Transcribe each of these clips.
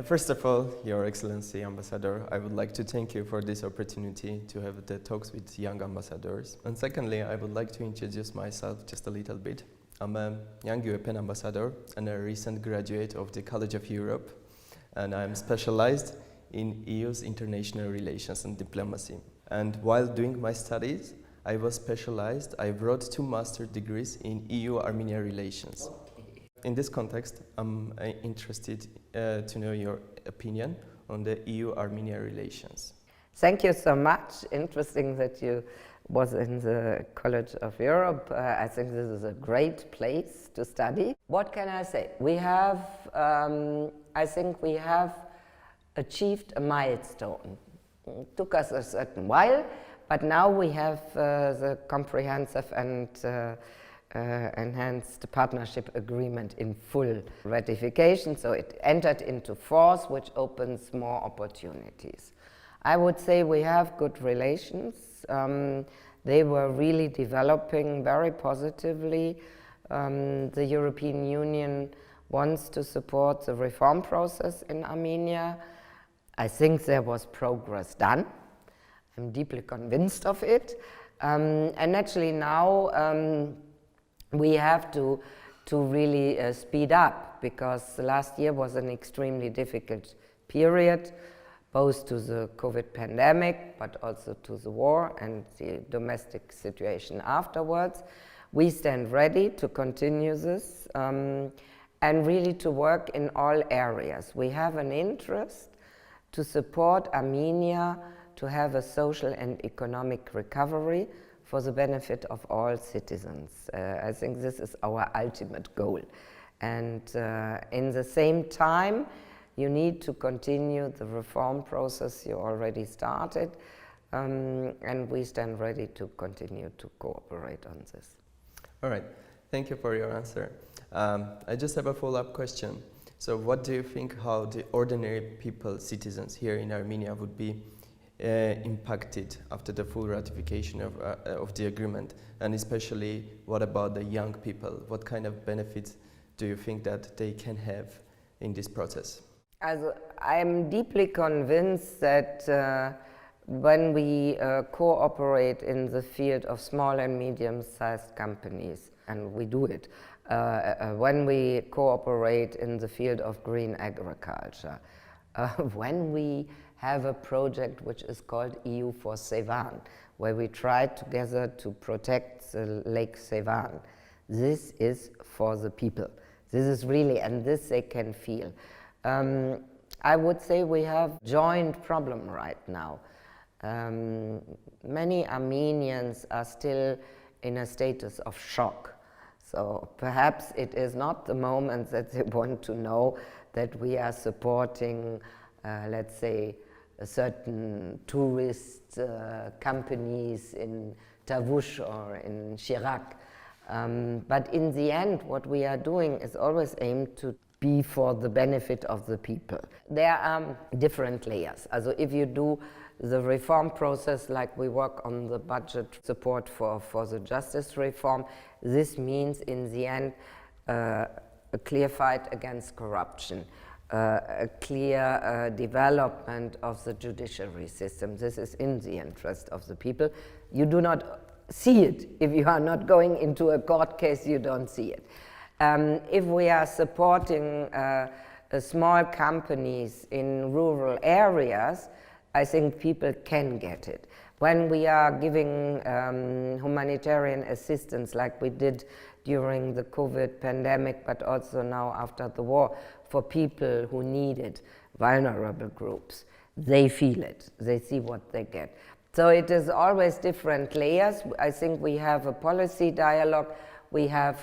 First of all, Your Excellency Ambassador, I would like to thank you for this opportunity to have the talks with young ambassadors. And secondly, I would like to introduce myself just a little bit. I'm a young European ambassador and a recent graduate of the College of Europe, and I'm specialized in EU's international relations and diplomacy. And while doing my studies, I wrote 2 master's degrees in EU-Armenia relations. In this context, I'm interested to know your opinion on the EU-Armenia relations. Thank you so much. Interesting that you was in the College of Europe. I think this is a great place to study. What can I say? We have, I think we have achieved a milestone. It took us a certain while, but now we have the comprehensive and enhanced partnership agreement in full ratification, so it entered into force, which opens more opportunities. I would say we have good relations. They were really developing very positively. The European Union wants to support the reform process in Armenia. I think there was progress done. I'm deeply convinced of it. And actually now we have to really speed up, because last year was an extremely difficult period, both to the COVID pandemic, but also to the war and the domestic situation afterwards. We stand ready to continue this and really to work in all areas. We have an interest to support Armenia to have a social and economic recovery for the benefit of all citizens. I think this is our ultimate goal. And in the same time, you need to continue the reform process you already started, and we stand ready to continue to cooperate on this. All right, thank you for your answer. I just have a follow-up question. So what do you think how the ordinary people, citizens here in Armenia would be impacted after the full ratification of the agreement, and especially what about the young people? What kind of benefits do you think that they can have in this process? I'm deeply convinced that when we cooperate in the field of small and medium-sized companies, and we do it, when we cooperate in the field of green agriculture, when we have a project which is called EU for Sevan, where we try together to protect the Lake Sevan. This is for the people. This is really, and this they can feel. I would say we have joint problem right now. Many Armenians are still in a status of shock. So perhaps it is not the moment that they want to know that we are supporting, let's say, certain tourist companies in Tavush or in Chirac. But in the end, what we are doing is always aimed to be for the benefit of the people. There are different layers. Also, if you do the reform process, like we work on the budget support for the justice reform, this means in the end a clear fight against corruption. A clear development of the judiciary system. This is in the interest of the people. You do not see it. If you are not going into a court case, you don't see it. If we are supporting small companies in rural areas, I think people can get it. When we are giving humanitarian assistance like we did during the COVID pandemic, but also now after the war, for people who need it, vulnerable groups, they feel it, they see what they get. So it is always different layers. I think we have a policy dialogue, we have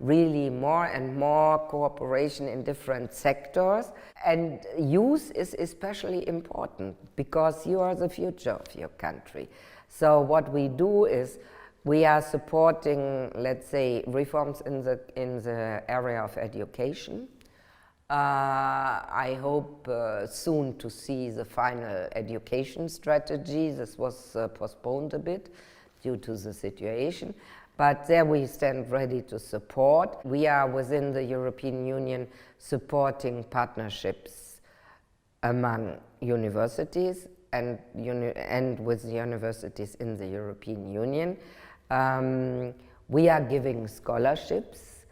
really more and more cooperation in different sectors, and youth is especially important because you are the future of your country. So what we do is we are supporting, let's say, reforms in the area of education. I hope soon to see the final education strategy. This was postponed a bit due to the situation, but there we stand ready to support. We are within the European Union supporting partnerships among universities and with universities in the European Union. We are giving scholarships.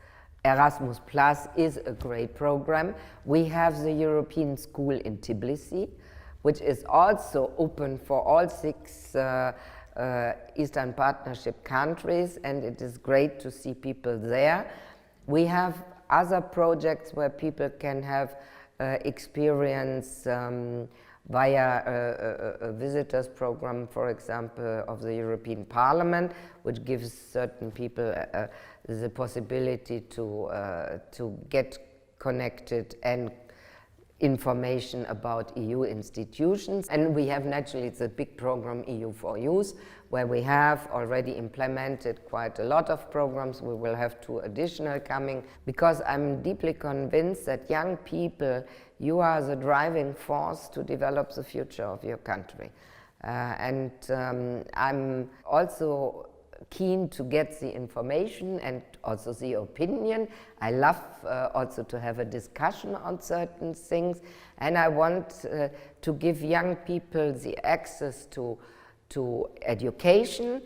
Erasmus Plus is a great program. We have the European School in Tbilisi, which is also open for all 6 Eastern Partnership countries, and it is great to see people there. We have other projects where people can have experience via a visitors program, for example, of the European Parliament, which gives certain people the possibility to get connected and information about EU institutions. And we have naturally the big program EU for Youth, where we have already implemented quite a lot of programs. We will have 2 additional coming, because I'm deeply convinced that young people, you are the driving force to develop the future of your country. I'm also keen to get the information and also the opinion. I love also to have a discussion on certain things, and I want to give young people the access to education,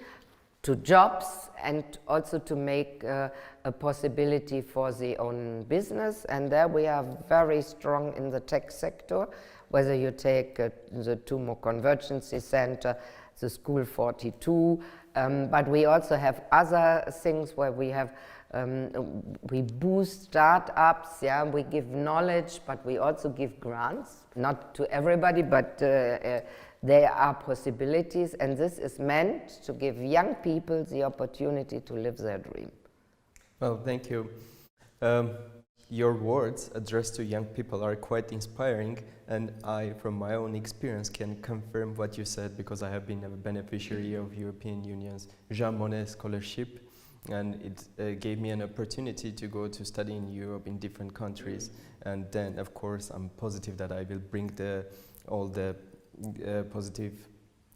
to jobs, and also to make a possibility for their own business. And there we are very strong in the tech sector, whether you take the TUMO Convergency Center, the School 42, but we also have other things where we have we boost startups, we give knowledge, but we also give grants, not to everybody, but there are possibilities, and this is meant to give young people the opportunity to live their dream. Well, thank you. Your words addressed to young people are quite inspiring, and I, from my own experience, can confirm what you said, because I have been a beneficiary of European Union's Jean Monnet scholarship, and it gave me an opportunity to go to study in Europe in different countries. And then, of course, I'm positive that I will bring all the positive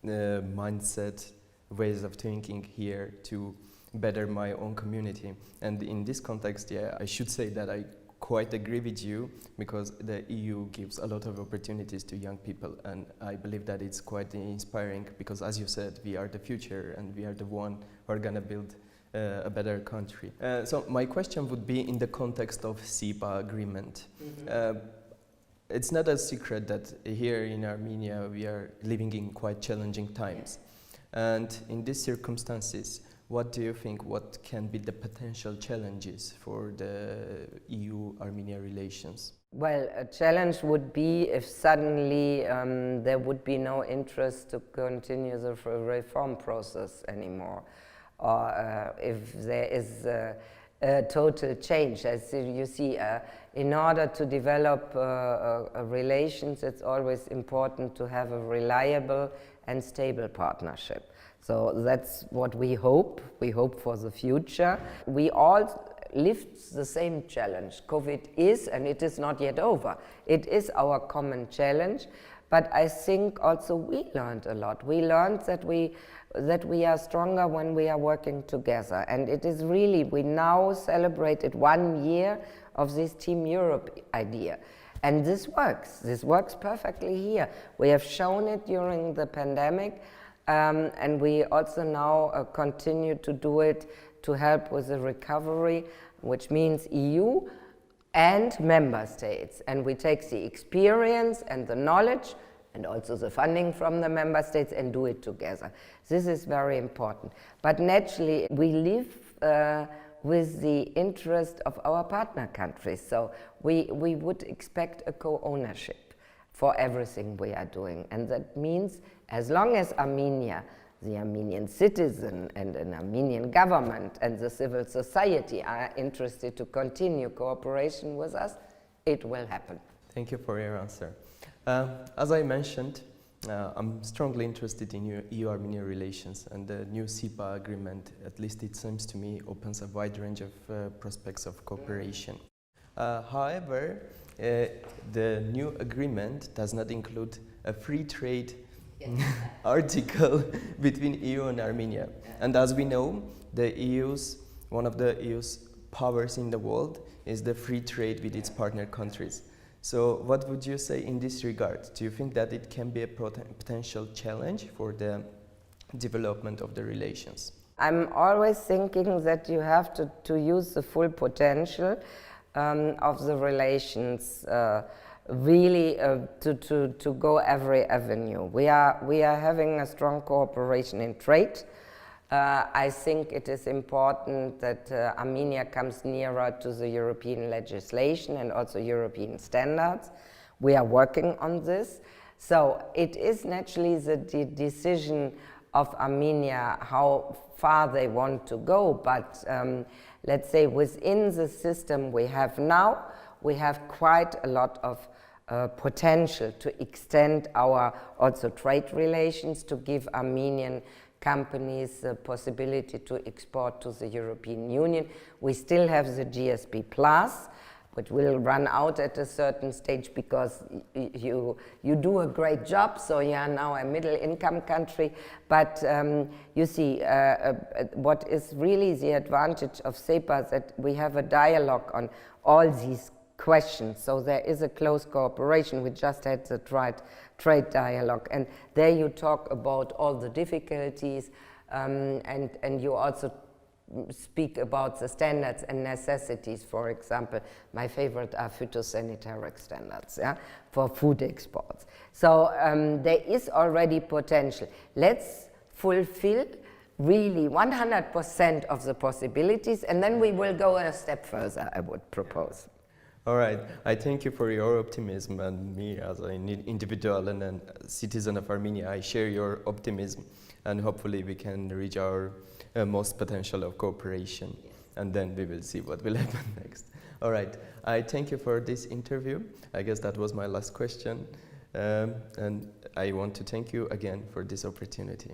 mindset, ways of thinking here to better my own community. And in this context, I should say that I quite agree with you, because the EU gives a lot of opportunities to young people, and I believe that it's quite inspiring, because as you said, we are the future and we are the one who are gonna build a better country. So my question would be in the context of SIPA agreement. It's not a secret that here in Armenia we are living in quite challenging times. And in these circumstances, what do you think, what can be the potential challenges for the EU-Armenia relations? Well, a challenge would be if suddenly there would be no interest to continue the reform process anymore, or if there is a total change. As you see, in order to develop relations, it's always important to have a reliable and stable partnership. So that's what we hope. We hope for the future. We all lived the same challenge. COVID is, and it is not yet over. It is our common challenge, but I think also we learned a lot. We learned that we are stronger when we are working together, and it is really, we now celebrated 1 year of this Team Europe idea. And this works perfectly here. We have shown it during the pandemic, and we also now continue to do it to help with the recovery, which means EU and member states. And we take the experience and the knowledge and also the funding from the member states and do it together. This is very important. But naturally, we live with the interest of our partner countries. So we would expect a co-ownership for everything we are doing. And that means as long as Armenia, the Armenian citizen and an Armenian government and the civil society are interested to continue cooperation with us, it will happen. Thank you for your answer. As I mentioned, I'm strongly interested in EU-Armenia relations, and the new SIPA agreement, at least it seems to me, opens a wide range of prospects of cooperation. However, the new agreement does not include a free trade article between EU and Armenia. And as we know, one of the EU's powers in the world is the free trade with its partner countries. So what would you say in this regard? Do you think that it can be a potential challenge for the development of the relations? I'm always thinking that you have to use the full potential of the relations, really to go every avenue. We are having a strong cooperation in trade. I think it is important that Armenia comes nearer to the European legislation and also European standards. We are working on this. So it is naturally the decision of Armenia how far they want to go, but let's say within the system we have now, we have quite a lot of potential to extend our also trade relations, to give Armenian companies the possibility to export to the European Union. We still have the GSP Plus, which will run out at a certain stage because you do a great job, so you are now a middle income country. But you see, what is really the advantage of CEPA is that we have a dialogue on all these questions. So there is a close cooperation. We just had the trade dialogue, and there you talk about all the difficulties, and you also speak about the standards and necessities. For example, my favorite are phytosanitary standards, yeah, for food exports. So there is already potential. Let's fulfill really 100% of the possibilities, and then we will go a step further, I would propose. All right, I thank you for your optimism, and me as an individual and a citizen of Armenia, I share your optimism, and hopefully we can reach our most potential of cooperation, and then we will see what will happen next. All right, I thank you for this interview. I guess that was my last question, and I want to thank you again for this opportunity.